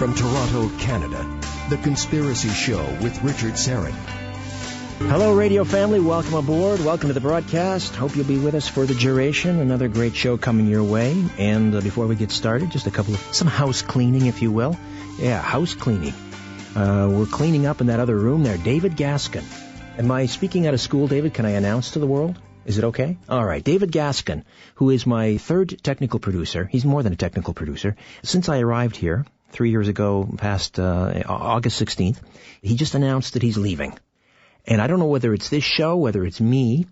From Toronto, Canada, The Conspiracy Show with Richard Serrin. Hello, radio family. Welcome aboard. Welcome to the broadcast. Hope you'll be with us for the duration. Another great show coming your way. And before we get started, just some house cleaning, if you will. Yeah, house cleaning. We're cleaning up in that other room there. David Gaskin. Am I speaking out of school, David? Can I announce to the world? Is it okay? All right. David Gaskin, who is my third technical producer. He's more than a technical producer. Since I arrived here 3 years ago, past August 16th, he just announced that he's leaving. And I don't know whether it's this show, whether it's me.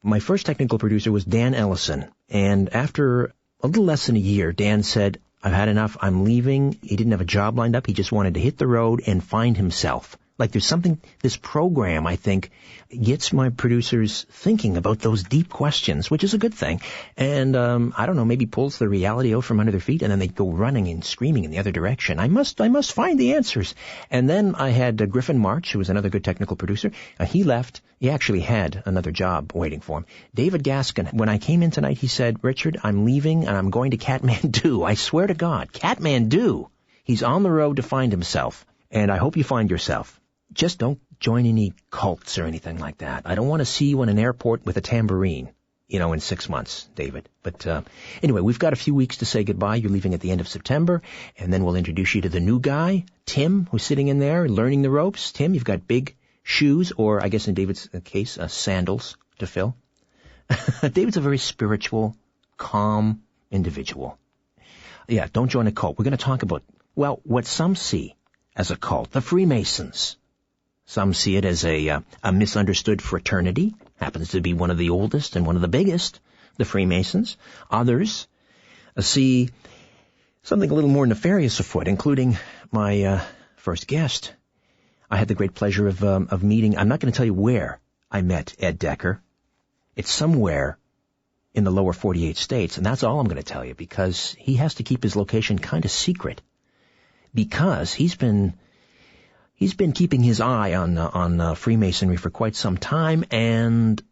My first technical producer was Dan Ellison. And after a little less than a year, Dan said, I've had enough. I'm leaving. He didn't have a job lined up. He just wanted to hit the road and find himself. Like there's something, this program, I think, gets my producers thinking about those deep questions, which is a good thing. And, I don't know, maybe pulls the reality out from under their feet, and then they go running and screaming in the other direction. I must find the answers. And then I had Griffin March, who was another good technical producer. He left. He actually had another job waiting for him. David Gaskin, when I came in tonight, he said, Richard, I'm leaving and I'm going to Kathmandu. I swear to God, Kathmandu. He's on the road to find himself. And I hope you find yourself. Just don't join any cults or anything like that. I don't want to see you in an airport with a tambourine, in 6 months, David. But anyway, we've got a few weeks to say goodbye. You're leaving at the end of September, and then we'll introduce you to the new guy, Tim, who's sitting in there learning the ropes. Tim, you've got big shoes, or I guess in David's case, sandals to fill. David's a very spiritual, calm individual. Yeah, don't join a cult. We're going to talk about, what some see as a cult, the Freemasons. Some see it as a misunderstood fraternity. Happens to be one of the oldest and one of the biggest, the Freemasons. Others see something a little more nefarious afoot, including my first guest. I had the great pleasure of meeting. I'm not going to tell you where I met Ed Decker. It's somewhere in the lower 48 states, and that's all I'm going to tell you, because he has to keep his location kind of secret, because he's been keeping his eye on Freemasonry for quite some time, and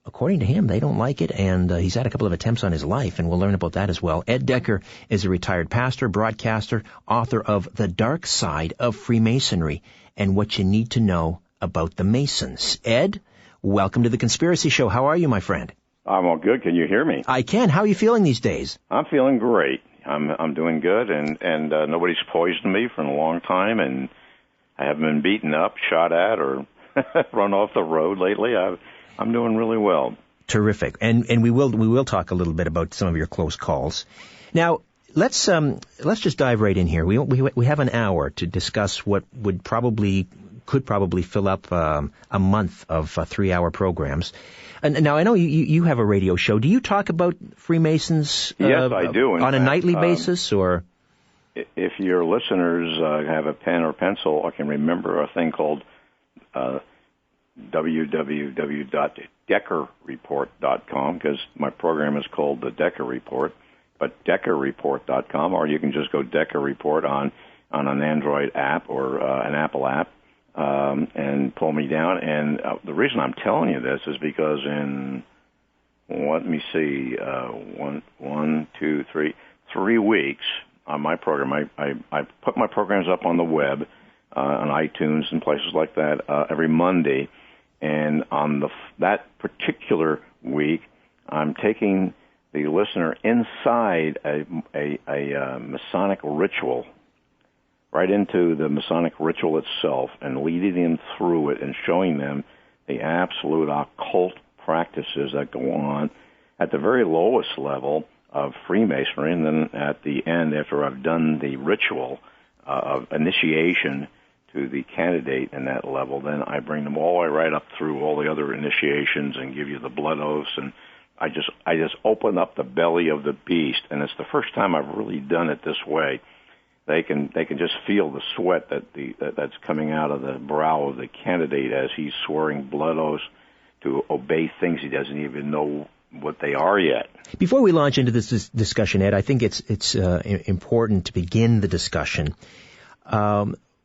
according to him, they don't like it, and he's had a couple of attempts on his life, and we'll learn about that as well. Ed Decker is a retired pastor, broadcaster, author of The Dark Side of Freemasonry, and What You Need to Know About the Masons. Ed, welcome to The Conspiracy Show. How are you, my friend? I'm all good. Can you hear me? I can. How are you feeling these days? I'm feeling great. I'm doing good, and nobody's poisoned me for a long time, and I haven't been beaten up, shot at, or run off the road lately. I'm doing really well. Terrific, and we will talk a little bit about some of your close calls. Now, let's just dive right in here. We have an hour to discuss what could probably fill up a month of 3-hour programs. And now I know you have a radio show. Do you talk about Freemasons? Yes, I do. On a nightly basis, or? If your listeners have a pen or pencil, I can remember a thing called www.deckerreport.com, because my program is called The Decker Report, but deckerreport.com, or you can just go Decker Report on an Android app or an Apple app. And pull me down. And the reason I'm telling you this is because in, let me see, 3 weeks on my program, I put my programs up on the web, on iTunes and places like that, every Monday. And on that particular week, I'm taking the listener inside a Masonic ritual, right into the Masonic ritual itself, and leading them through it and showing them the absolute occult practices that go on at the very lowest level of Freemasonry, and then at the end, after I've done the ritual of initiation to the candidate in that level, then I bring them all the way right up through all the other initiations and give you the blood oaths, and I just open up the belly of the beast, and it's the first time I've really done it this way. They can just feel the sweat that's coming out of the brow of the candidate as he's swearing blood oaths to obey things he doesn't even know what they are yet. Before we launch into this discussion, Ed, I think it's important to begin the discussion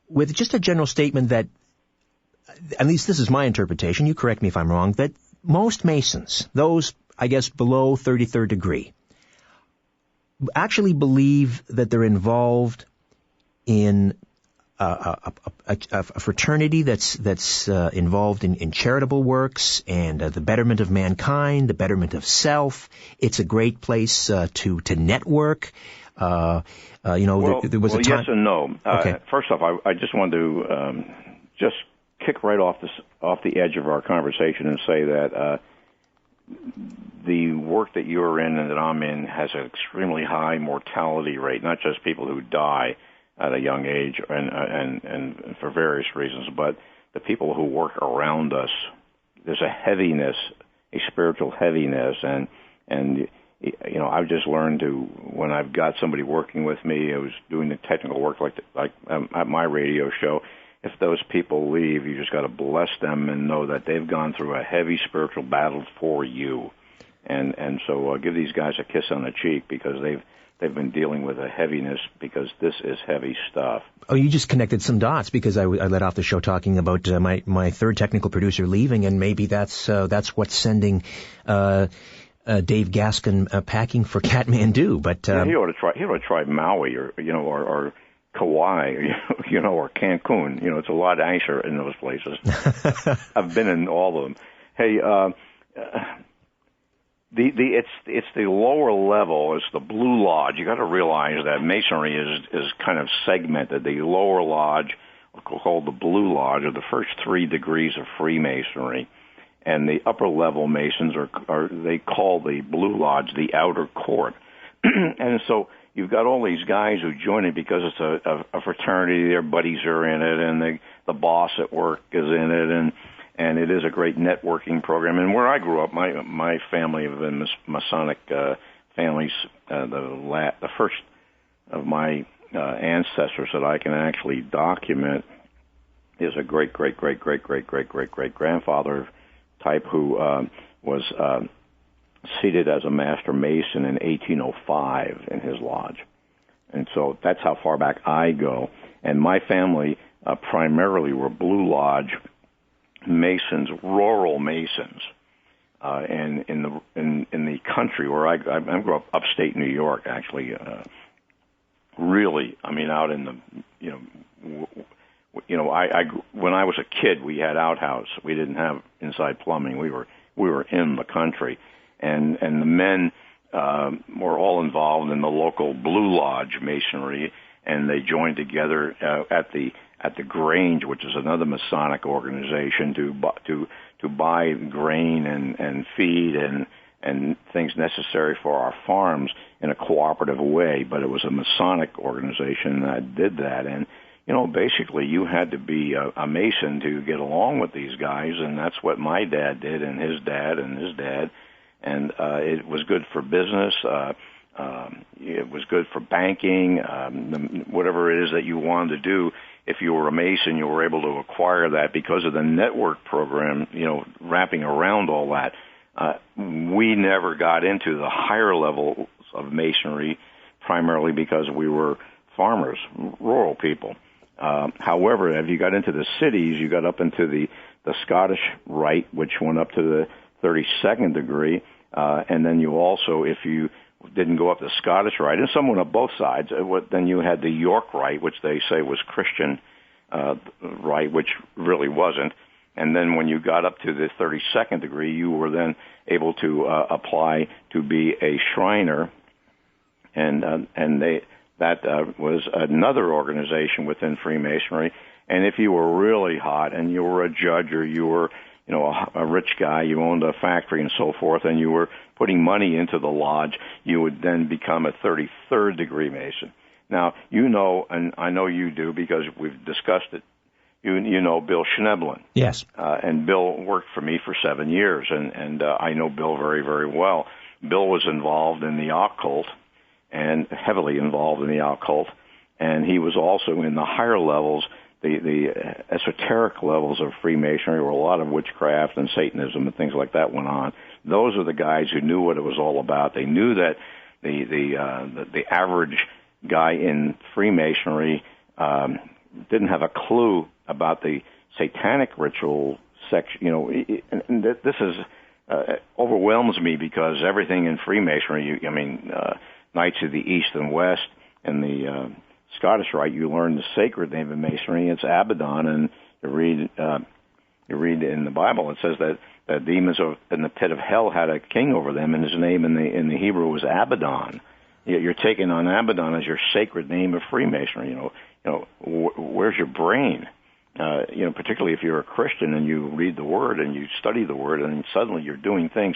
with just a general statement that, at least this is my interpretation, you correct me if I'm wrong, that most Masons, those, I guess, below 33rd degree, actually believe that they're involved in a fraternity that's involved in charitable works and the betterment of mankind, the betterment of self. It's a great place to network. There was a time. Yes and no. Okay. First off, I just wanted to just kick right off the edge of our conversation and say that the work that you're in and that I'm in has an extremely high mortality rate. Not just people who die at a young age and for various reasons, but the people who work around us. There's a heaviness, a spiritual heaviness, and I've just learned to, when I've got somebody working with me who's doing the technical work like at my radio show, if those people leave, you just got to bless them and know that they've gone through a heavy spiritual battle for you, and so give these guys a kiss on the cheek, because they've been dealing with a heaviness, because this is heavy stuff. Oh, you just connected some dots, because I let off the show talking about my third technical producer leaving, and maybe that's what's sending Dave Gaskin packing for Kathmandu. But he ought to try Maui or Kauai, or Cancun. It's a lot nicer in those places. I've been in all of them. Hey, it's the lower level. It's the Blue Lodge. You got to realize that Masonry is kind of segmented. The lower lodge, called the Blue Lodge, are the first 3 degrees of Freemasonry, and the upper level Masons are they call the Blue Lodge the outer court, and so you've got all these guys who join it because it's a fraternity. Their buddies are in it, and the boss at work is in it, and it is a great networking program. And where I grew up, my family have been Masonic families. The first of my ancestors that I can actually document is a great grandfather type who was seated as a Master Mason in 1805 in his lodge. And so that's how far back I go. And my family primarily were Blue Lodge Masons, rural Masons. And in the country where I grew up, upstate New York, actually, really, I mean, out in the, when I was a kid, we had outhouse. We didn't have inside plumbing. We were in the country. And the men were all involved in the local Blue Lodge Masonry, and they joined together at the Grange, which is another Masonic organization, to buy grain and feed and things necessary for our farms in a cooperative way. But it was a Masonic organization that did that, and basically you had to be a Mason to get along with these guys, and that's what my dad did, and his dad and his dad. And it was good for business. It was good for banking. Whatever it is that you wanted to do, if you were a Mason, you were able to acquire that because of the network program, wrapping around all that. We never got into the higher levels of Masonry, primarily because we were farmers, rural people. However, if you got into the cities, you got up into the Scottish Rite, which went up to the 32nd degree, and then you also, if you didn't go up the Scottish Rite, and some went up both sides, then you had the York Rite, which they say was Christian Rite, which really wasn't. And then when you got up to the 32nd degree, you were then able to apply to be a Shriner, and that was another organization within Freemasonry. And if you were really hot and you were a judge, or you were a rich guy, you owned a factory and so forth, and you were putting money into the lodge, you would then become a 33rd degree Mason. Now, and I know you do because we've discussed it, you know Bill Schneblin. Yes. And Bill worked for me for 7 years, and I know Bill very, very well. Bill was involved in the occult, and heavily involved in the occult, and he was also in the higher levels, the esoteric levels of Freemasonry, where a lot of witchcraft and Satanism and things like that went on. Those are the guys who knew what it was all about. They knew that the average guy in Freemasonry didn't have a clue about the satanic ritual section. And this is overwhelms me, because everything in Freemasonry, Knights of the East and West, and the Scottish Rite, you learn the sacred name of Masonry. It's Abaddon, and you read in the Bible, it says that demons in the pit of hell had a king over them, and his name in the Hebrew was Abaddon. You're taking on Abaddon as your sacred name of Freemasonry. Where's your brain? Particularly if you're a Christian and you read the Word and you study the Word, and suddenly you're doing things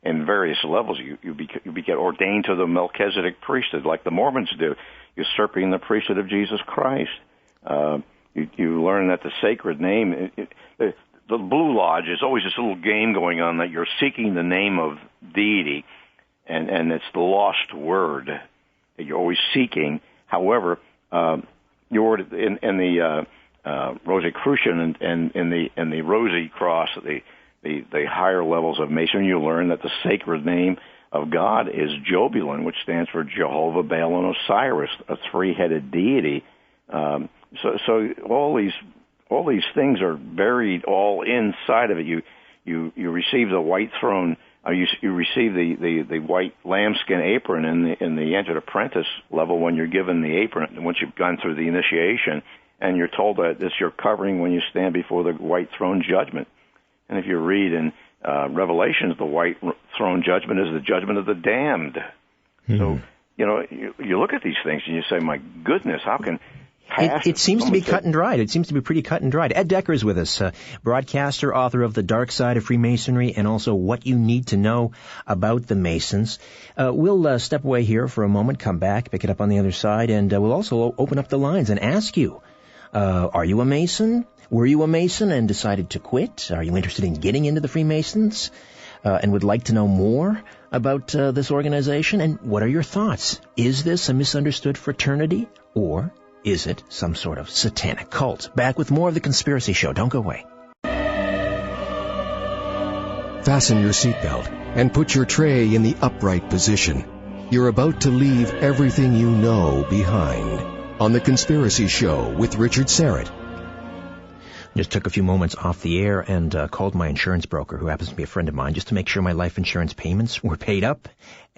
in various levels. You get ordained to the Melchizedek priesthood, like the Mormons do, usurping the priesthood of Jesus Christ. You learn that the sacred name, the Blue Lodge, is always this little game going on that you're seeking the name of deity, and it's the lost word that you're always seeking. However, you're in the Rosicrucian and in the Rosy Cross, the higher levels of Masonry, you learn that the sacred name of God is Jobulon, which stands for Jehovah, Baal, and Osiris, a three-headed deity. So all these things are buried all inside of it. You receive the white throne. You receive the white lambskin apron in the entered apprentice level when you're given the apron. Once you've gone through the initiation, and you're told that it's your covering when you stand before the white throne judgment. And if you read in Revelations, the white throne judgment is the judgment of the damned. Mm-hmm. So you look at these things and you say, my goodness, how can It seems to be cut and dried. It seems to be pretty cut and dried. Ed Decker is with us, broadcaster, author of The Dark Side of Freemasonry, and also What You Need to Know About the Masons. We'll step away here for a moment, come back, pick it up on the other side, and we'll also open up the lines and ask you, are you a Mason? Were you a Mason and decided to quit? Are you interested in getting into the Freemasons and would like to know more about this organization? And what are your thoughts? Is this a misunderstood fraternity, or is it some sort of satanic cult? Back with more of The Conspiracy Show. Don't go away. Fasten your seatbelt and put your tray in the upright position. You're about to leave everything you know behind on The Conspiracy Show with Richard Serrett. Just took a few moments off the air and called my insurance broker, who happens to be a friend of mine, just to make sure my life insurance payments were paid up.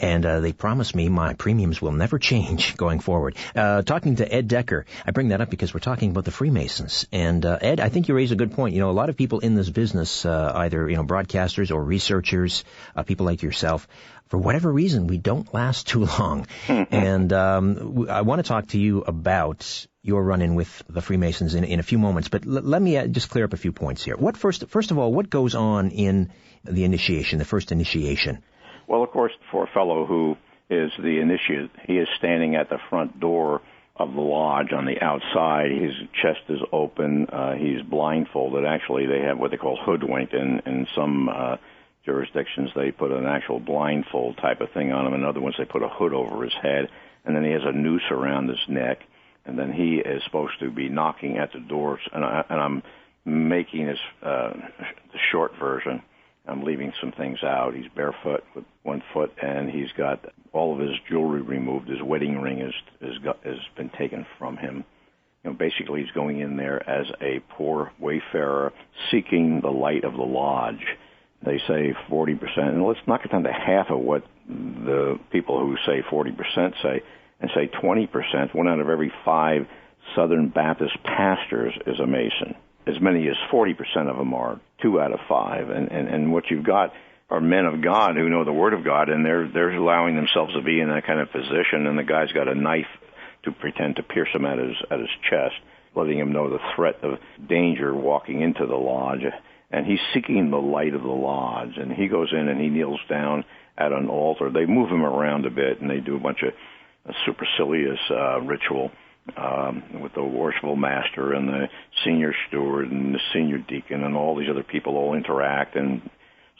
And they promised me my premiums will never change going forward. Talking to Ed Decker, I bring that up because we're talking about the Freemasons. And Ed, I think you raise a good point. A lot of people in this business, either broadcasters or researchers, people like yourself, for whatever reason, we don't last too long. And I want to talk to you about your run-in with the Freemasons in a few moments, but let me just clear up a few points here. First of all, what goes on in the initiation, the first initiation? Well, of course, for a fellow who is the initiate, he is standing at the front door of the lodge on the outside. His chest is open. He's blindfolded. Actually, they have what they call hoodwinked. In some jurisdictions, they put an actual blindfold type of thing on him. In other ones, they put a hood over his head, and then he has a noose around his neck. And then he is supposed to be knocking at the doors, and I'm making this the short version. I'm leaving some things out. He's barefoot with one foot, and he's got all of his jewelry removed. His wedding ring has been taken from him. Basically, he's going in there as a poor wayfarer seeking the light of the lodge. They say 40%, and let's knock it down to half of what the people who say 40% say. And say 20%, 1 out of every 5 Southern Baptist pastors is a Mason. As many as 40% of them are 2 out of 5. And what you've got are men of God who know the Word of God, and they're allowing themselves to be in that kind of position, and the guy's got a knife to pretend to pierce him at his chest, letting him know the threat of danger walking into the lodge. And he's seeking the light of the lodge, and he goes in and he kneels down at an altar. They move him around a bit, and they do a bunch of supercilious ritual with the worshipful master and the senior steward and the senior deacon and all these other people all interact, and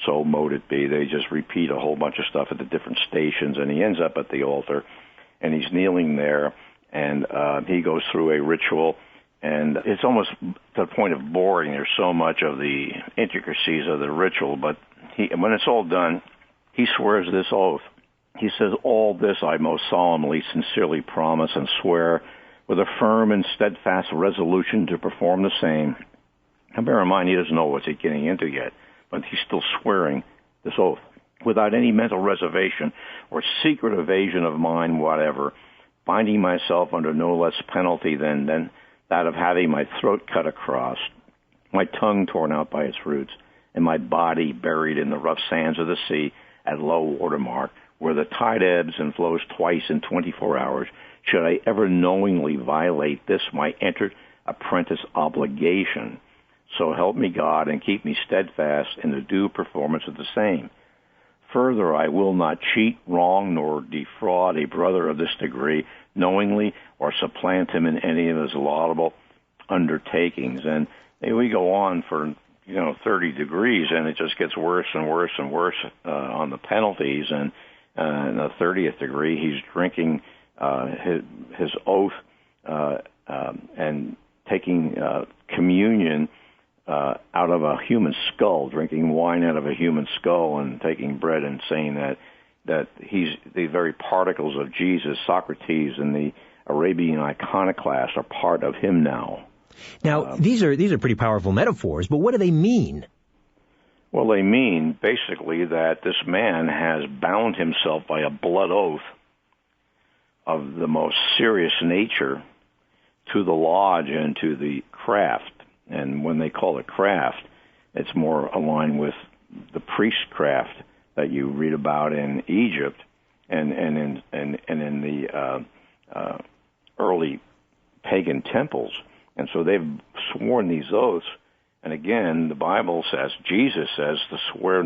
so mote it be. They just repeat a whole bunch of stuff at the different stations, and he ends up at the altar, and he's kneeling there, and he goes through a ritual, and it's almost to the point of boring. There's so much of the intricacies of the ritual, but when it's all done, he swears this oath. He says, "All this I most solemnly, sincerely promise and swear with a firm and steadfast resolution to perform the same." And bear in mind, he doesn't know what he's getting into yet, but he's still swearing this oath without any mental reservation or secret evasion of mind, whatever. finding myself under no less penalty than that of having my throat cut across, my tongue torn out by its roots, and my body buried in the rough sands of the sea at low water mark, where the tide ebbs and flows twice in 24 hours, should I ever knowingly violate this my entered apprentice obligation. So help me God, and keep me steadfast in the due performance of the same. Further, I will not cheat, wrong, nor defraud a brother of this degree, knowingly, or supplant him in any of his laudable undertakings. And we go on for 30 degrees, and it just gets worse and worse and worse on the penalties. And in the 30th degree, he's drinking his oath and taking communion out of a human skull, drinking wine out of a human skull, and taking bread and saying that he's the very particles of Jesus, Socrates, and the Arabian iconoclast are part of him now. Now, these are pretty powerful metaphors, but what do they mean? Well, they mean basically that this man has bound himself by a blood oath of the most serious nature to the lodge and to the craft. And when they call it craft, it's more aligned with the priestcraft that you read about in Egypt and in the early pagan temples. And so they've sworn these oaths. And again, the Bible says, Jesus says, to swear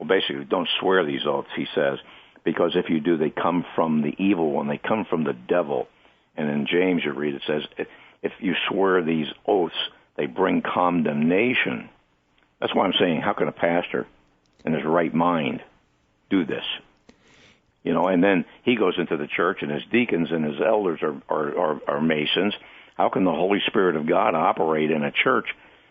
basically don't swear these oaths, he says, because if you do, they come from the evil one, they come from the devil. And in James you read, it says, if you swear these oaths, they bring condemnation. That's why I'm saying, how can a pastor in his right mind do this? And then he goes into the church, and his deacons and his elders are Masons. How can the Holy Spirit of God operate in a church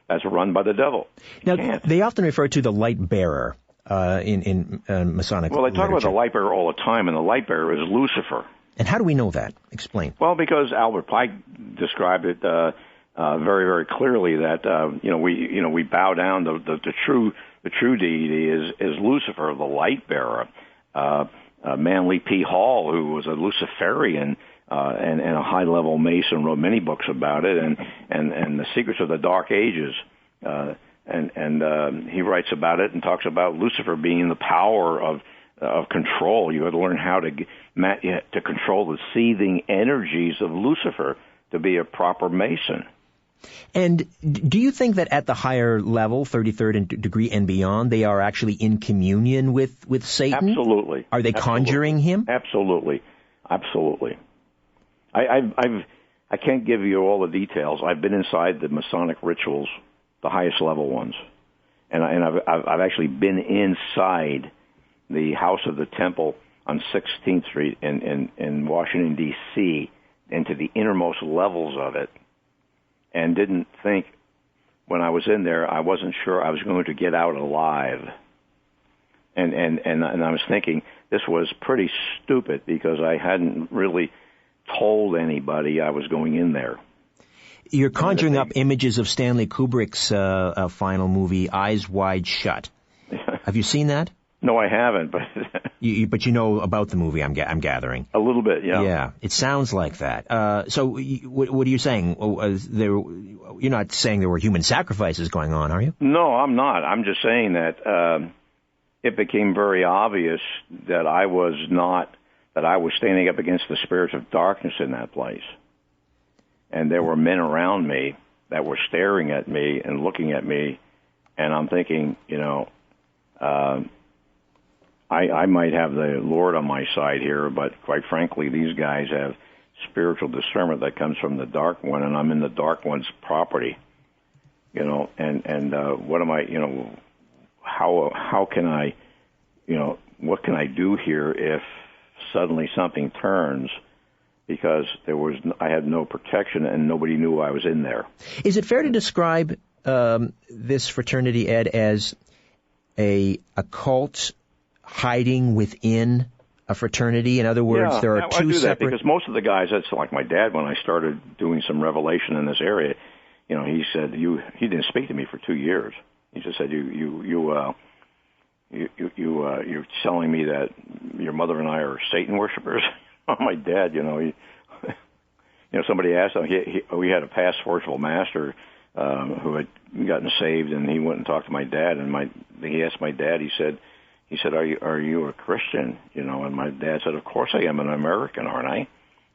that's run by the devil? Now, they often refer to the light bearer in Masonic Well, they talk literature. about the light bearer all the time, and the light bearer is Lucifer. And how do we know that? Explain. Well, because Albert Pike described it very, very clearly that we bow down. The true deity is Lucifer, the light bearer. Manly P. Hall, who was a Luciferian and a high-level Mason, wrote many books about it, and the secrets of the Dark Ages. And he writes about it and talks about Lucifer being the power of control. You had to learn how to control the seething energies of Lucifer to be a proper Mason. And do you think that at the higher level, 33rd degree and beyond, they are actually in communion with Satan? Absolutely. Are they conjuring him? Absolutely. I can't give you all the details. I've been inside the Masonic rituals, the highest level ones, and I've actually been inside the House of the Temple on 16th Street in Washington, D.C., into the innermost levels of it, and didn't think when I was in there, I wasn't sure I was going to get out alive. And I was thinking this was pretty stupid because I hadn't really told anybody I was going in there. You're conjuring up images of Stanley Kubrick's final movie, Eyes Wide Shut. Have you seen that? No, I haven't, but but you know about the movie. I'm gathering a little bit. Yeah. Yeah, it sounds like that. So, what are you saying? You're not saying there were human sacrifices going on, are you? No, I'm not. I'm just saying that it became very obvious that I was standing up against the spirits of darkness in that place, and there were men around me that were staring at me and looking at me, and I'm thinking, I might have the Lord on my side here, but quite frankly, these guys have spiritual discernment that comes from the Dark One, and I'm in the Dark One's property, and what am I, how can I, what can I do here if suddenly something turns? Because I had no protection and nobody knew I was in there. Is it fair to describe this fraternity, Ed, as a cult hiding within a fraternity? In other words, there are two separate... Because most of the guys, that's like my dad, when I started doing some revelation in this area, he said, he didn't speak to me for 2 years. He just said, you're telling me that your mother and I are Satan worshipers? my dad, somebody asked him. We had a past forceful master who had gotten saved, and he went and talked to my dad, and he asked my dad. He said, "Are you a Christian?" And my dad said, "Of course I am. An American, aren't I?"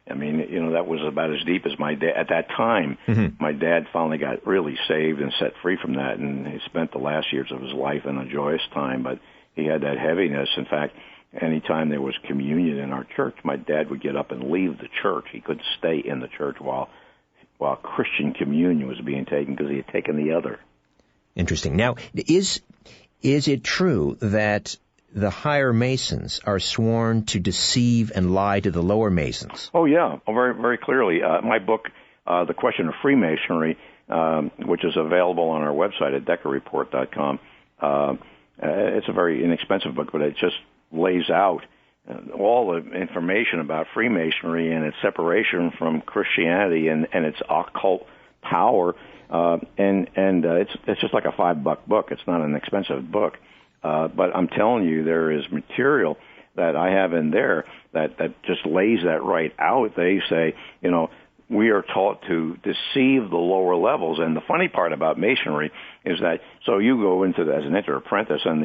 I mean, that was about as deep as my dad at that time. Mm-hmm. My dad finally got really saved and set free from that, and he spent the last years of his life in a joyous time. But he had that heaviness. In fact, anytime there was communion in our church, my dad would get up and leave the church. He couldn't stay in the church while Christian communion was being taken because he had taken the other. Interesting. Now, is it true that the higher Masons are sworn to deceive and lie to the lower Masons? Oh, yeah, very, very clearly. My book, The Question of Freemasonry, which is available on our website at DeckerReport.com, it's a very inexpensive book, but it just lays out all the information about Freemasonry and its separation from Christianity and its occult power. And it's just like a $5 book. It's not an expensive book. But I'm telling you, there is material that I have in there that just lays that right out. They say, we are taught to deceive the lower levels. And the funny part about Masonry is that, so you go into as an inter-apprentice, and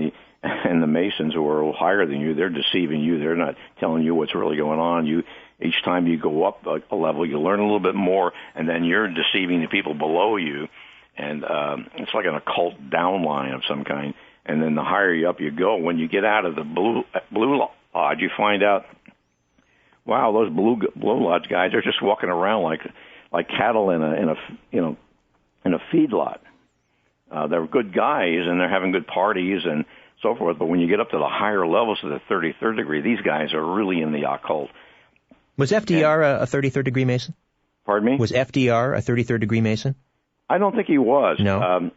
the Masons who are a little higher than you, they're deceiving you. They're not telling you what's really going on. Each time you go up a level, you learn a little bit more, and then you're deceiving the people below you. And it's like an occult downline of some kind. And then the higher you up you go, when you get out of the blue lodge, you find out, wow, those blue lodge guys are just walking around like cattle in a feedlot. They're good guys and they're having good parties and so forth. But when you get up to the higher levels of the 33rd degree, these guys are really in the occult. Was FDR a 33rd degree Mason? Pardon me? Was FDR a 33rd degree Mason? I don't think he was. No.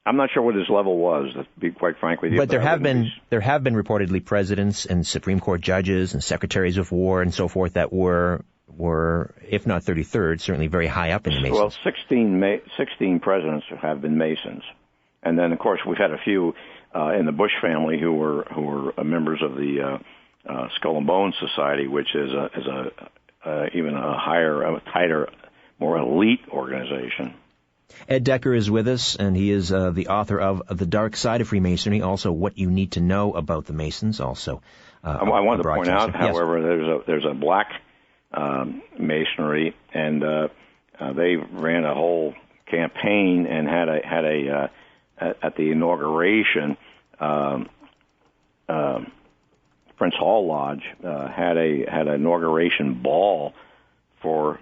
I'm not sure what his level was, to be quite frank with you. But there have been reportedly presidents and Supreme Court judges and secretaries of war and so forth that were if not 33rd, certainly very high up in the Masons. Well, 16 presidents have been Masons, and then of course we've had a few in the Bush family who were members of the Skull and Bones Society, which is even a higher, a tighter, more elite organization. Ed Decker is with us, and he is the author of The Dark Side of Freemasonry, also What You Need to Know About the Masons, also. I wanted to point out, however, there's a black Masonry, and they ran a whole campaign and had a at the inauguration, Prince Hall Lodge had an inauguration ball for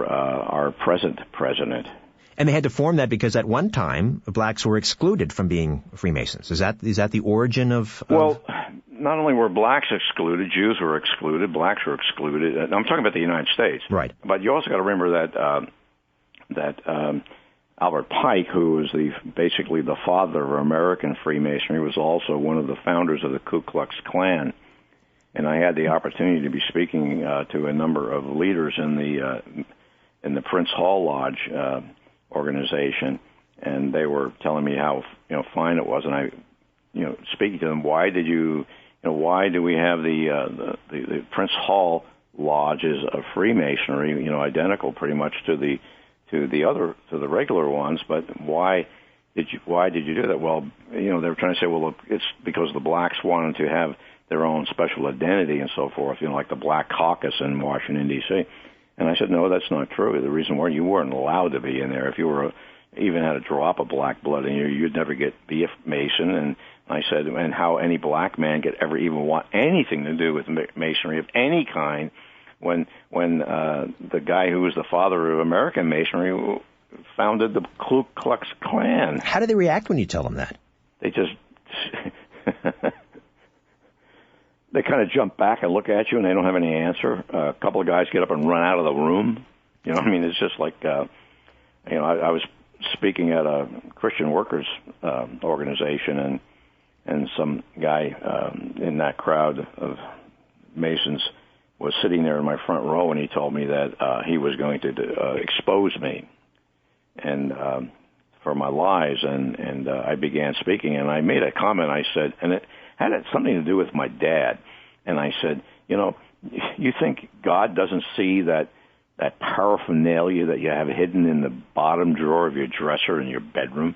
our present president. And they had to form that because at one time blacks were excluded from being Freemasons. Is that the origin of? Well, not only were blacks excluded, Jews were excluded, blacks were excluded. I'm talking about the United States, right? But you also got to remember that Albert Pike, who was basically the father of American Freemasonry, was also one of the founders of the Ku Klux Klan. And I had the opportunity to be speaking to a number of leaders in the Prince Hall Lodge organization, and they were telling me how fine it was, and I speaking to them, why do we have the Prince Hall lodges of Freemasonry, identical pretty much to the regular ones, but why did you do that? Well, they were trying to say, well, it's because the blacks wanted to have their own special identity and so forth, like the Black Caucus in Washington D.C. And I said, no, that's not true. The reason why you weren't allowed to be in there, if you were even had a drop of black blood in you, you'd never be a Mason. And I said, and how any black man could ever even want anything to do with Masonry of any kind, when the guy who was the father of American Masonry founded the Ku Klux Klan. How do they react when you tell them that? They just they kind of jump back and look at you, and they don't have any answer. A couple of guys get up and run out of the room. It's just like, I was speaking at a Christian workers organization, and some guy in that crowd of Masons was sitting there in my front row, and he told me that he was going to expose me and for my lies, and I began speaking, and I made a comment. I said, and it had something to do with my dad, and I said, you think God doesn't see that paraphernalia that you have hidden in the bottom drawer of your dresser in your bedroom?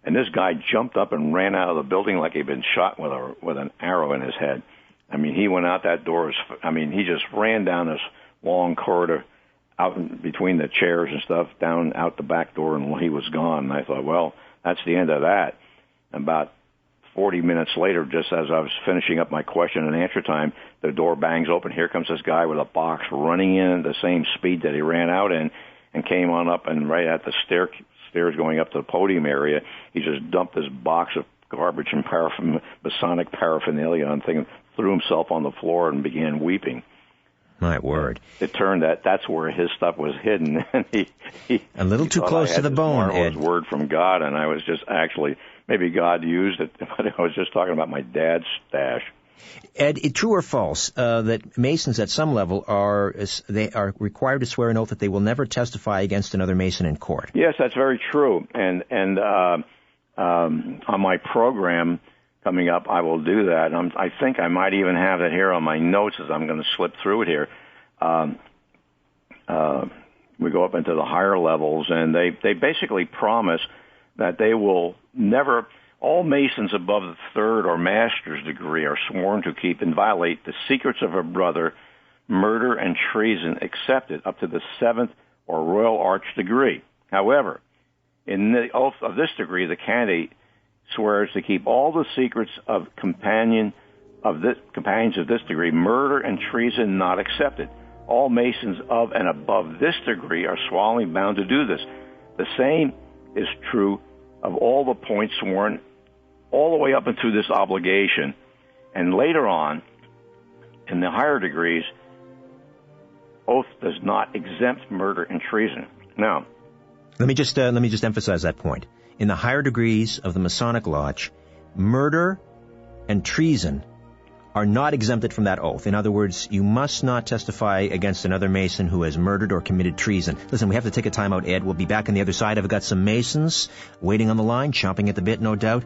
And this guy jumped up and ran out of the building like he'd been shot with an arrow in his head. I mean, he went out that door. He just ran down this long corridor, out between the chairs and stuff, down out the back door, and he was gone. And I thought, well, that's the end of that. About 40 minutes later, just as I was finishing up my question and answer time, the door bangs open. Here comes this guy with a box running in at the same speed that he ran out in, and came on up, and right at the stairs going up to the podium area, he just dumped this box of garbage and Masonic paraphernalia on thing, threw himself on the floor and began weeping. My word. It turned out that's where his stuff was hidden. And he a little too close to the bone, Ed. Word from God, and I was just actually, maybe God used it, but I was just talking about my dad's stash. Ed, true or false that Masons at some level are required to swear an oath that they will never testify against another Mason in court? Yes, that's very true. And on my program coming up, I will do that. I think I might even have it here on my notes as I'm going to slip through it here. We go up into the higher levels, and they basically promise that they will never, all Masons above the third or master's degree are sworn to keep and violate the secrets of a brother, murder and treason accepted up to the seventh or Royal Arch degree. However, in the oath of this degree, the candidate swears to keep all the secrets of companions of this degree, murder and treason not accepted. All Masons of and above this degree are solemnly bound to do this. The same is true of all the points sworn all the way up into this obligation. And later on, in the higher degrees, oath does not exempt murder and treason. Now, let me just emphasize that point. In the higher degrees of the Masonic Lodge, murder and treason are not exempted from that oath. In other words, you must not testify against another Mason who has murdered or committed treason. Listen, we have to take a time out, Ed. We'll be back on the other side. I've got some Masons waiting on the line, chomping at the bit, no doubt.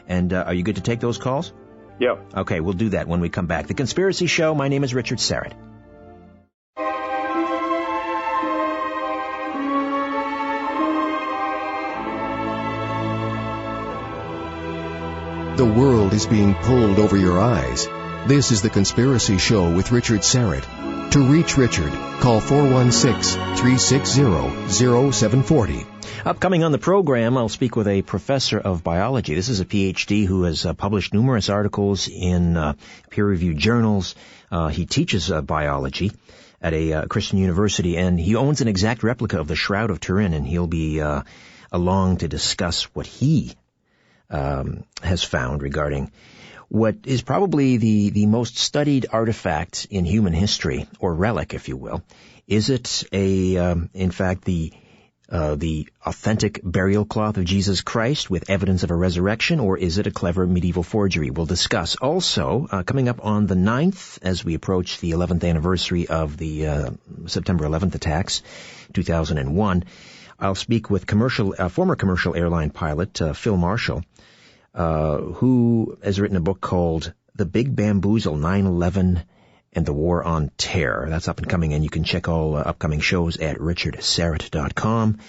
And are you good to take those calls? Yeah. Okay, we'll do that when we come back. The Conspiracy Show, my name is Richard Serrett. The world is being pulled over your eyes. This is The Conspiracy Show with Richard Serrett. To reach Richard, call 416-360-0740. Upcoming on the program, I'll speak with a professor of biology. This is a PhD who has published numerous articles in peer-reviewed journals. He teaches biology at a Christian university, and he owns an exact replica of the Shroud of Turin, and he'll be along to discuss what he has found regarding what is probably the most studied artifact in human history, or relic, if you will. Is it in fact, the authentic burial cloth of Jesus Christ with evidence of a resurrection, or is it a clever medieval forgery? We'll discuss. Also, coming up on the 9th, as we approach the 11th anniversary of the September 11th attacks, 2001, I'll speak with former commercial airline pilot Phil Marshall, who has written a book called The Big Bamboozle, 9/11 and the War on Terror. That's up and coming, and you can check all upcoming shows at richardserrett.com.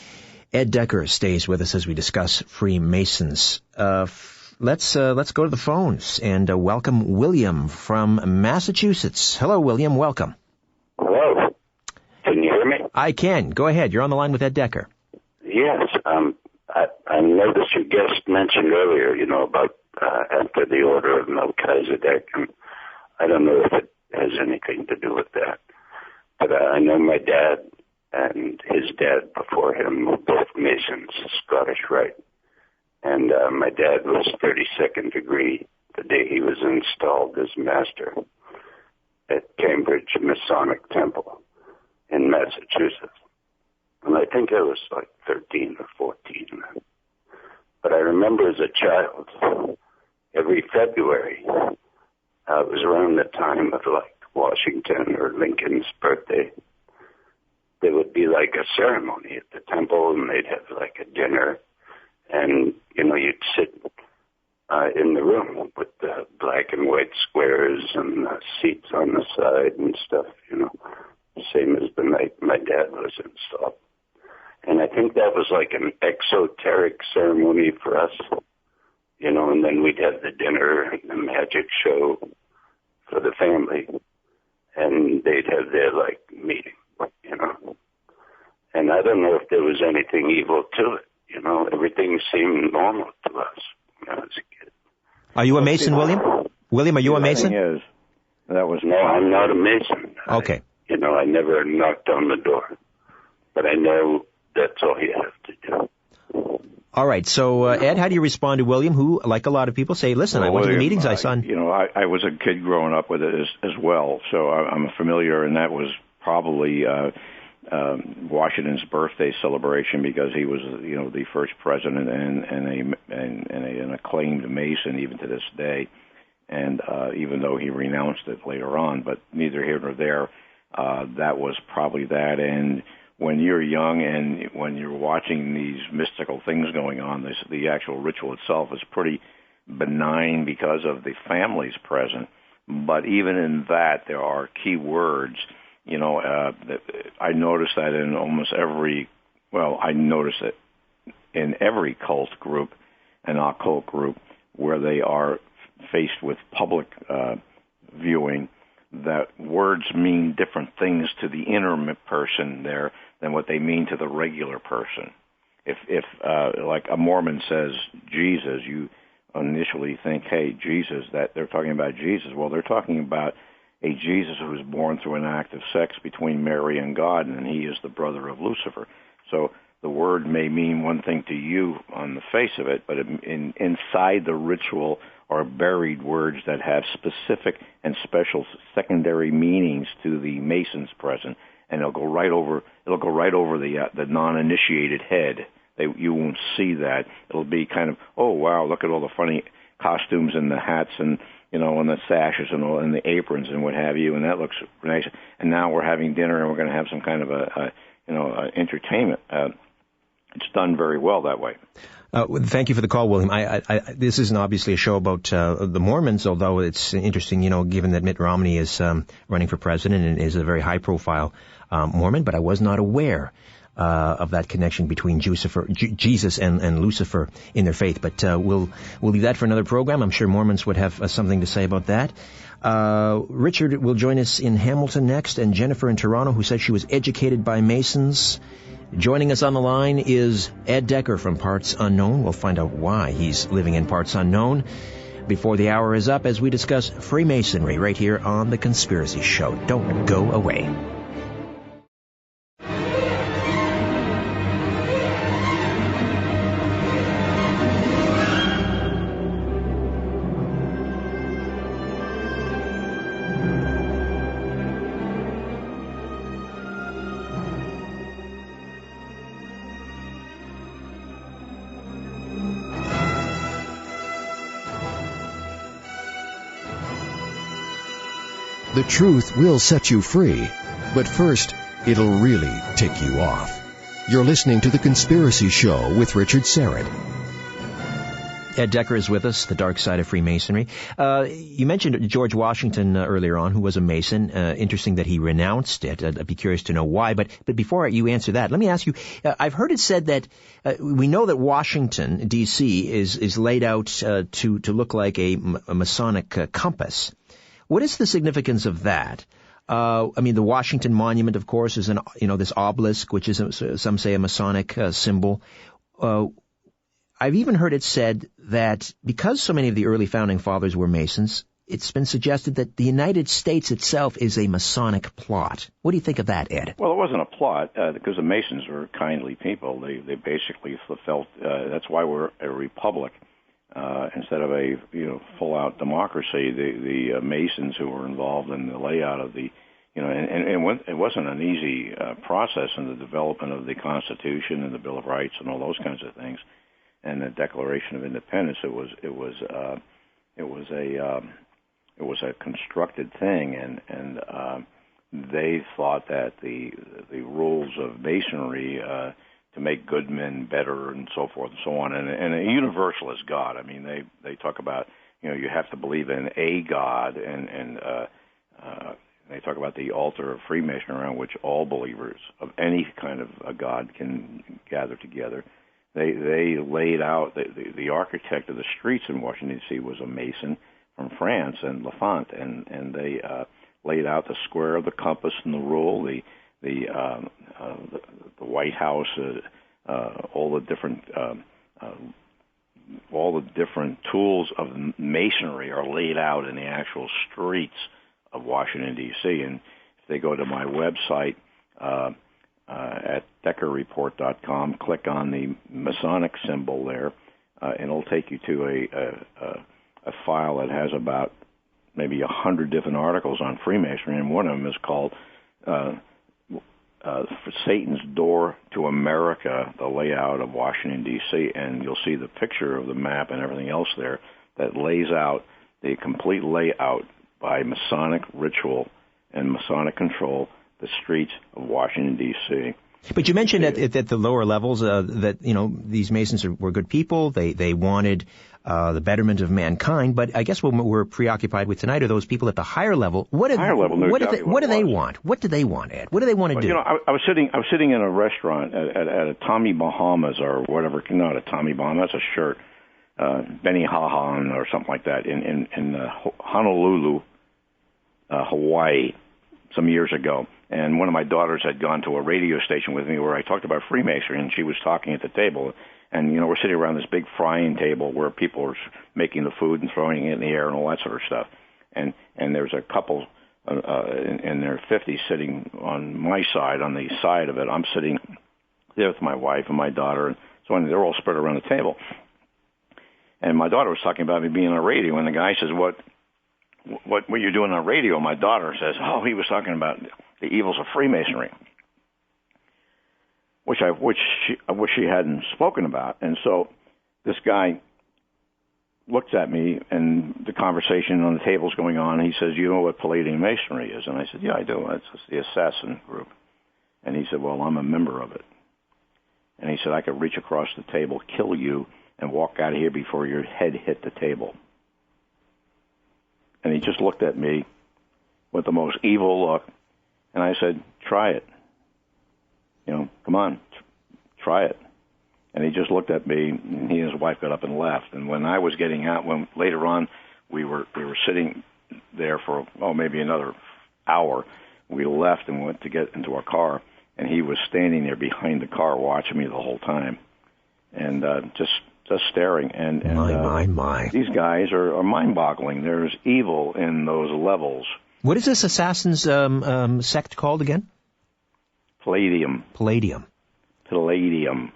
Ed Decker stays with us as we discuss Freemasons. Let's go to the phones and welcome William from Massachusetts. Hello, William. Welcome. Hello. Can you hear me? I can. Go ahead. You're on the line with Ed Decker. Yes. I noticed your guest mentioned earlier, about after the order of Melchizedek, and I don't know if it has anything to do with that. But I know my dad and his dad before him were both Masons, Scottish Rite. And my dad was 32nd degree the day he was installed as master at Cambridge Masonic Temple in Massachusetts. And I think I was like 13 or 14. But I remember as a child, every February, it was around the time of like Washington or Lincoln's birthday, there would be like a ceremony at the temple, and they'd have like a dinner, and you'd sit in the room with the black and white squares and seats on the side and stuff, same as the night my dad was installed. And I think that was like an exoteric ceremony for us, and then we'd have the dinner and the magic show for the family, and they'd have their, meeting, And I don't know if there was anything evil to it, everything seemed normal to us when I was a kid. Are you a Mason, William? William, are you a Mason? No, I'm not a Mason. Okay. I never knocked on the door, but I know that's all you have to do. All right. So, Ed, how do you respond to William, who, like a lot of people, say, listen, I went to the meetings I saw. I was a kid growing up with it as well, so I'm familiar, and that was probably Washington's birthday celebration because he was, the first president and an acclaimed Mason even to this day. And even though he renounced it later on, but neither here nor there, that was probably that. And when you're young and when you're watching these mystical things going on, the actual ritual itself is pretty benign because of the families present. But even in that, there are key words. I noticed that in almost I notice it in every cult group and occult group where they are faced with public viewing, that words mean different things to the inner person there than what they mean to the regular person. If like a Mormon says Jesus, you initially think, hey, Jesus, that they're talking about Jesus. Well, they're talking about a Jesus who was born through an act of sex between Mary and God, and he is the brother of Lucifer. So the word may mean one thing to you on the face of it, but inside the ritual are buried words that have specific and special secondary meanings to the Masons present, and it'll go right over the non-initiated head. You won't see that. It'll be kind of, oh wow, look at all the funny costumes and the hats and and the sashes and the aprons and what have you, and that looks nice. And now we're having dinner and we're going to have some kind of entertainment. It's done very well that way. Thank you for the call, William. This isn't obviously a show about the Mormons, although it's interesting, given that Mitt Romney is running for president and is a very high-profile Mormon, but I was not aware of that connection between Jesus and Lucifer in their faith. But we'll leave that for another program. I'm sure Mormons would have something to say about that. Richard will join us in Hamilton next, and Jennifer in Toronto, who said she was educated by Masons. Joining us on the line is Ed Decker from Parts Unknown. We'll find out why he's living in Parts Unknown before the hour is up as we discuss Freemasonry right here on The Conspiracy Show. Don't go away. The truth will set you free, but first, it'll really tick you off. You're listening to The Conspiracy Show with Richard Serrett. Ed Decker is with us, The Dark Side of Freemasonry. You mentioned George Washington earlier on, who was a Mason. Interesting that he renounced it. I'd be curious to know why. But before you answer that, let me ask you, I've heard it said that we know that Washington, D.C., is laid out to look like a Masonic compass. What is the significance of that? The Washington Monument, of course, is this obelisk, which is some say a Masonic symbol. I've even heard it said that because so many of the early founding fathers were Masons, it's been suggested that the United States itself is a Masonic plot. What do you think of that, Ed? Well, it wasn't a plot because the Masons were kindly people. They basically felt that's why we're a republic. Instead of a full-out democracy, the Masons who were involved in the layout of the it wasn't an easy process in the development of the Constitution and the Bill of Rights and all those kinds of things, and the Declaration of Independence. It was a constructed thing, and they thought that the rules of Masonry to make good men better and so forth and so on. And a universalist God. I mean, they talk about, you have to believe in a God, and they talk about the altar of Freemasonry around which all believers of any kind of a God can gather together. They laid out, the architect of the streets in Washington, D.C. was a Mason from France and Lafont, and they laid out the square of the compass and the rule, the White House, all the different tools of Masonry are laid out in the actual streets of Washington, D.C. And if they go to my website at DeckerReport.com, click on the Masonic symbol there, and it'll take you to a file that has about maybe 100 different articles on Freemasonry, and one of them is called Satan's Door to America, the layout of Washington, D.C., and you'll see the picture of the map and everything else there that lays out the complete layout by Masonic ritual and Masonic control, the streets of Washington, D.C. But you mentioned at the lower levels that, these Masons were good people. They wanted the betterment of mankind. But I guess what we're preoccupied with tonight are those people at the higher level. What do they want? What do they want, Ed? What do they want to do? I was sitting in a restaurant at a Tommy Bahamas or whatever. Not a Tommy Bahama. That's a shirt. Benny Hahan or something like that in Honolulu, Hawaii, some years ago. And one of my daughters had gone to a radio station with me where I talked about Freemasonry, and she was talking at the table. And, we're sitting around this big frying table where people are making the food and throwing it in the air and all that sort of stuff. And there's a couple in their 50s sitting on my side, on the side of it. I'm sitting there with my wife and my daughter, and so they're all spread around the table. And my daughter was talking about me being on the radio, and the guy says, what you're doing on radio? My daughter says, he was talking about the evils of Freemasonry, which I wish she hadn't spoken about. And so this guy looks at me, and the conversation on the table's going on, and he says, you know what Palladian Masonry is? And I said, yeah, I do. It's the assassin group. And he said, well, I'm a member of it. And he said, I could reach across the table, kill you, and walk out of here before your head hit the table. And he just looked at me with the most evil look, and I said, try it. Come on, try it. And he just looked at me, and he and his wife got up and left. And when I was getting out, later on we were sitting there for, maybe another hour, we left and went to get into our car, and he was standing there behind the car watching me the whole time, and just staring. And my. These guys are mind-boggling. There's evil in those levels. What is this assassin's sect called again? Palladium. Palladium. Pallid.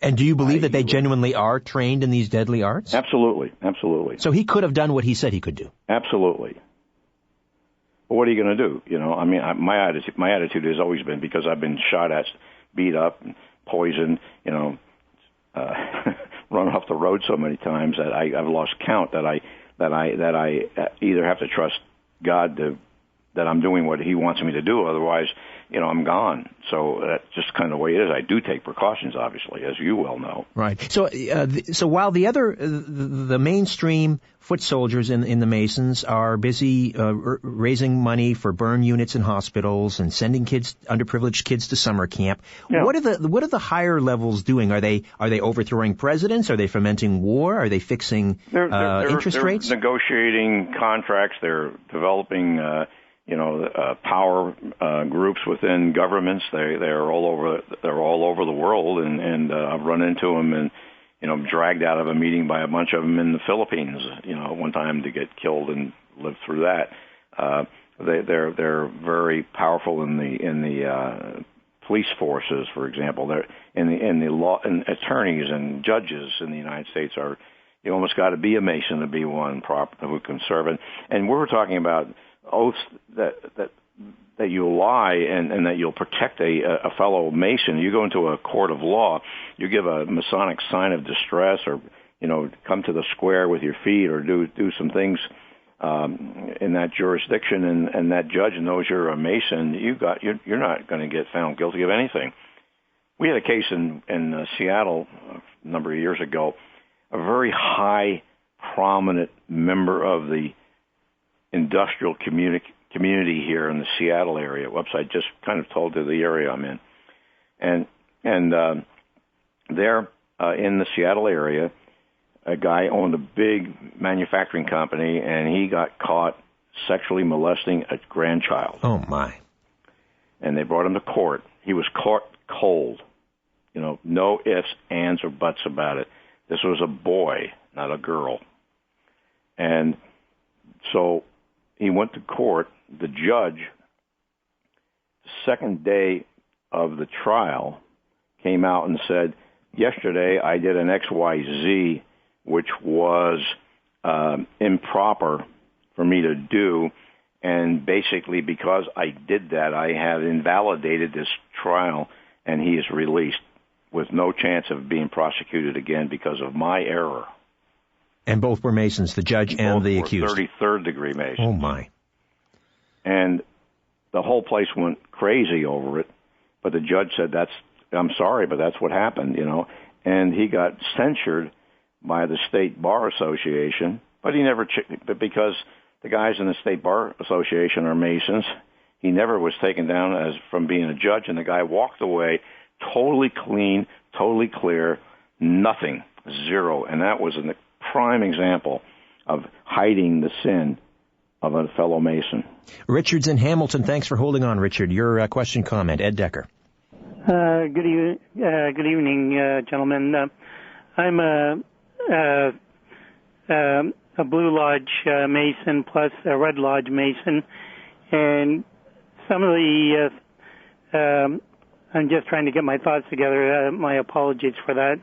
And do you believe that they genuinely are trained in these deadly arts? Absolutely. So he could have done what he said he could do? Absolutely. Well, what are you going to do? My attitude has always been, because I've been shot at, beat up, and poisoned, run off the road so many times that I've lost count, that I either have to trust God that I'm doing what He wants me to do, otherwise, I'm gone. So that's just kind of the way it is. I do take precautions, obviously, as you well know. Right. So, so while the mainstream foot soldiers in the Masons are busy raising money for burn units in hospitals and sending underprivileged kids to summer camp, what are the higher levels doing? Are they overthrowing presidents? Are they fomenting war? Are they fixing interest rates? They're negotiating contracts. They're developing power groups within governments. They're all over the world, and I've run into them and dragged out of a meeting by a bunch of them in the Philippines. One time to get killed and live through that. They're very powerful in the police forces, for example. They're in the law, and attorneys and judges in the United States are. You almost got to be a Mason to be one who can serve. And we're talking about oaths that you lie and that you'll protect a fellow Mason. You go into a court of law, you give a Masonic sign of distress, or come to the square with your feet, or do some things in that jurisdiction, and that judge knows you're a Mason, you're not going to get found guilty of anything. We had a case in Seattle a number of years ago. A very high, prominent member of the industrial community here in the Seattle area. Whoops, I just kind of told you the area I'm in. And there in the Seattle area, a guy owned a big manufacturing company, and he got caught sexually molesting a grandchild. Oh, my. And they brought him to court. He was caught cold. No ifs, ands, or buts about it. This was a boy, not a girl. And so he went to court. The judge, the second day of the trial, came out and said, yesterday I did an XYZ, which was improper for me to do, and basically because I did that, I have invalidated this trial, and he is released with no chance of being prosecuted again because of my error. And both were Masons, the judge and the accused. 33rd degree Masons. Oh, my. And the whole place went crazy over it, but the judge said, I'm sorry, but that's what happened, And he got censured by the State Bar Association, but but because the guys in the State Bar Association are Masons, he never was taken down as from being a judge, and the guy walked away totally clean, totally clear, nothing, zero. And that was a prime example of hiding the sin of a fellow Mason. Richard's in Hamilton. Thanks for holding on, Richard. Your question, comment. Ed Decker. Good evening, gentlemen. I'm a Blue Lodge Mason plus a Red Lodge Mason, and some of the I'm just trying to get my thoughts together. My apologies for that.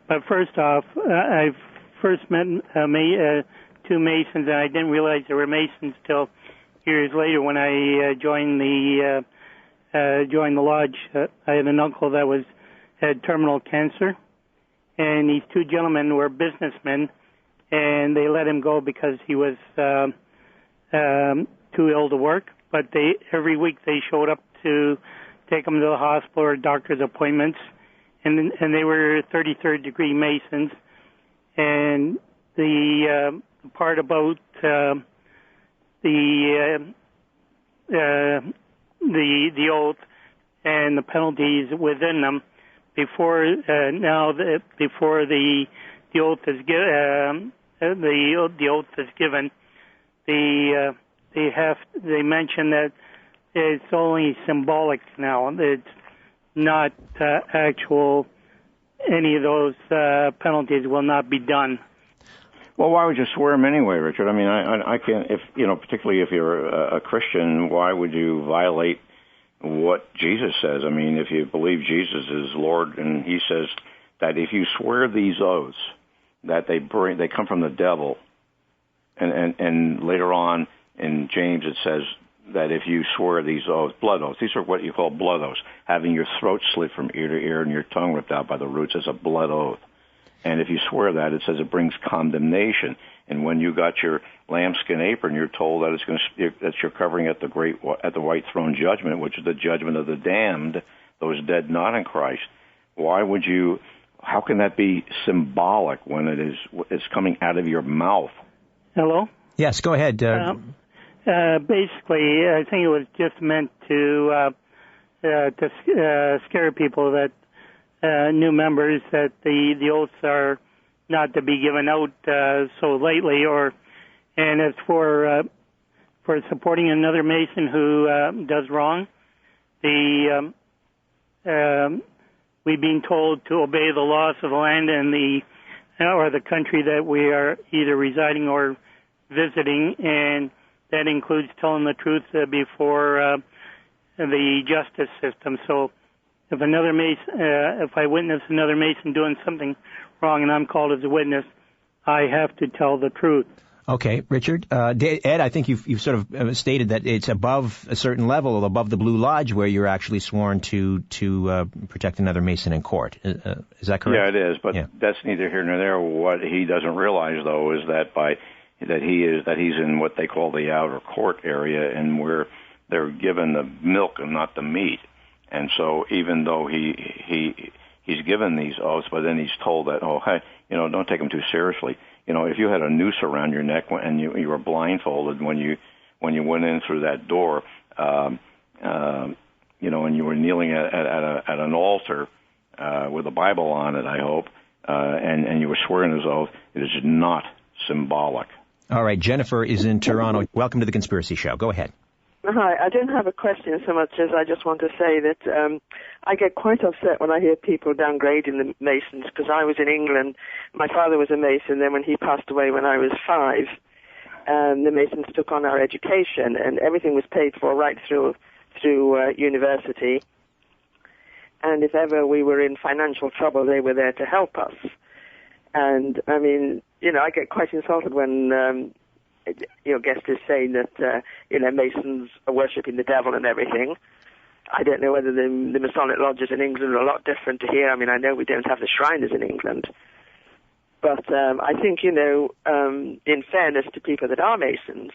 But first off, I've first met two Masons, and I didn't realize they were Masons till years later when I joined the lodge. I had an uncle that had terminal cancer, and these two gentlemen were businessmen, and they let him go because he was too ill to work. But every week they showed up to take him to the hospital or doctor's appointments, and they were 33rd degree Masons. And the part about the oath and the penalties within them before the oath is given, they mention that it's only symbolic now. It's not actual. Any of those penalties will not be done. Well, why would you swear them anyway, Richard? I mean, I can't. Particularly if you're a Christian, why would you violate what Jesus says? I mean, if you believe Jesus is Lord, and He says that if you swear these oaths, that they come from the devil, and later on in James it says that if you swear these oaths, blood oaths, these are what you call blood oaths, having your throat slit from ear to ear and your tongue ripped out by the roots is a blood oath. And if you swear that, it says it brings condemnation. And when you got your lambskin apron, you're told that that you're covering at the white throne judgment, which is the judgment of the damned, those dead not in Christ. Why would you? How can that be symbolic when it's coming out of your mouth? Hello? Yes, go ahead. Basically, I think it was just meant to scare people, that new members, that the oaths are not to be given out so lightly. And as for supporting another Mason who does wrong, we've been told to obey the laws of the land and or the country that we are either residing or visiting, and that includes telling the truth before the justice system. So if another Mason, if I witness another Mason doing something wrong and I'm called as a witness, I have to tell the truth. Okay, Richard. Ed, I think you've sort of stated that it's above a certain level, above the Blue Lodge, where you're actually sworn to protect another Mason in court. Is that correct? Yeah, it is, but that's neither here nor there. What he doesn't realize, though, is that by he's in what they call the outer court area, and where they're given the milk and not the meat. And so even though he's given these oaths, but then he's told that, oh, hey, don't take them too seriously. If you had a noose around your neck and you were blindfolded when you went in through that door, and you were kneeling at an altar with a Bible on it, I hope, and you were swearing this oath, it is not symbolic. All right, Jennifer is in Toronto. Welcome to the Conspiracy Show. Go ahead. Hi, I don't have a question so much as I just want to say that I get quite upset when I hear people downgrading the Masons, because I was in England. My father was a Mason, then when he passed away when I was 5, the Masons took on our education, and everything was paid for right through university. And if ever we were in financial trouble, they were there to help us. And, I mean, I get quite insulted when your guest is saying that, Masons are worshipping the devil and everything. I don't know whether the Masonic lodges in England are a lot different to here. I mean, I know we don't have the Shriners in England. But I think, in fairness to people that are Masons,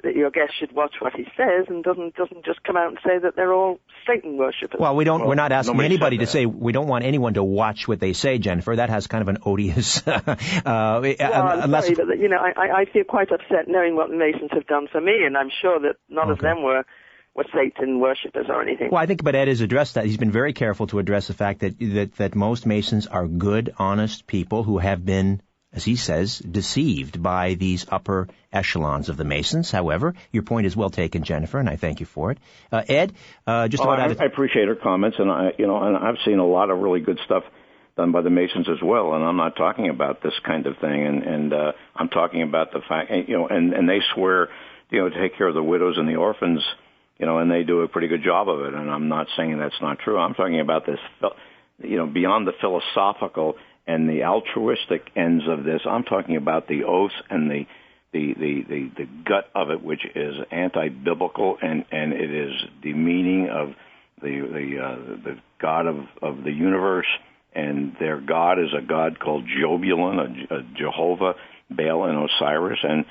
that your guest should watch what he says and doesn't just come out and say that they're all Satan worshippers. Well, we're not asking anybody to say, we don't want anyone to watch what they say, Jennifer. That has kind of an odious... sorry, but, I feel quite upset knowing what the Masons have done for me, and I'm sure that none of them were Satan worshippers or anything. Well, I think, but Ed has addressed that. He's been very careful to address the fact that most Masons are good, honest people who have been, as he says, deceived by these upper echelons of the Masons. However, your point is well taken, Jennifer, and I thank you for it. Ed, I appreciate her comments, and and I've seen a lot of really good stuff done by the Masons as well. And I'm not talking about this kind of thing, and I'm talking about the fact, and they swear, to take care of the widows and the orphans, and they do a pretty good job of it. And I'm not saying that's not true. I'm talking about this, beyond the philosophical and the altruistic ends of this. I'm talking about the oaths and the gut of it, which is anti-biblical, and it is demeaning of the God of the universe, and their God is a God called Jobulon, a Jehovah, Baal, and Osiris. And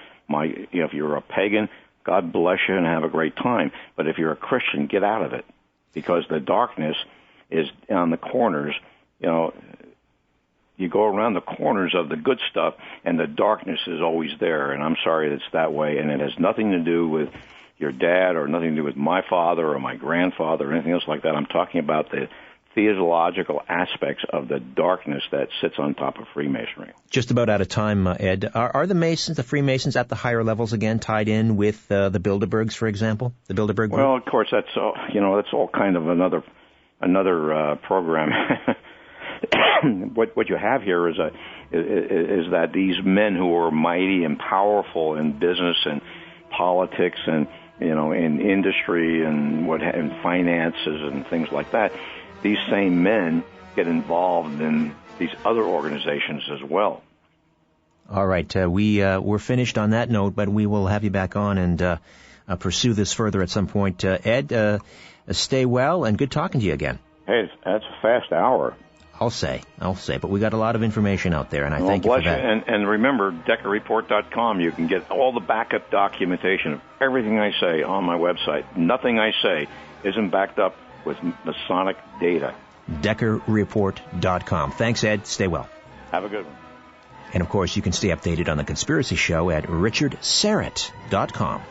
if you're a pagan, God bless you and have a great time. But if you're a Christian, get out of it, because the darkness is on the corners. You go around the corners of the good stuff, and the darkness is always there. And I'm sorry it's that way, and it has nothing to do with your dad or nothing to do with my father or my grandfather or anything else like that. I'm talking about the theological aspects of the darkness that sits on top of Freemasonry. Just about out of time, Ed. Are the Masons, the Freemasons, at the higher levels again tied in with the Bilderbergs, for example? The Bilderberg group? Well, of course, that's all kind of another program. What you have here is that these men who are mighty and powerful in business and politics and in industry and finances and things like that, these same men get involved in these other organizations as well. All right, we're finished on that note, but we will have you back on and pursue this further at some point. Ed, stay well, and good talking to you again. Hey, that's a fast hour. I'll say, but we got a lot of information out there, and I thank you for that. And remember, DeckerReport.com, you can get all the backup documentation of everything I say on my website. Nothing I say isn't backed up with Masonic data. DeckerReport.com. Thanks, Ed. Stay well. Have a good one. And, of course, you can stay updated on The Conspiracy Show at RichardSyrett.com.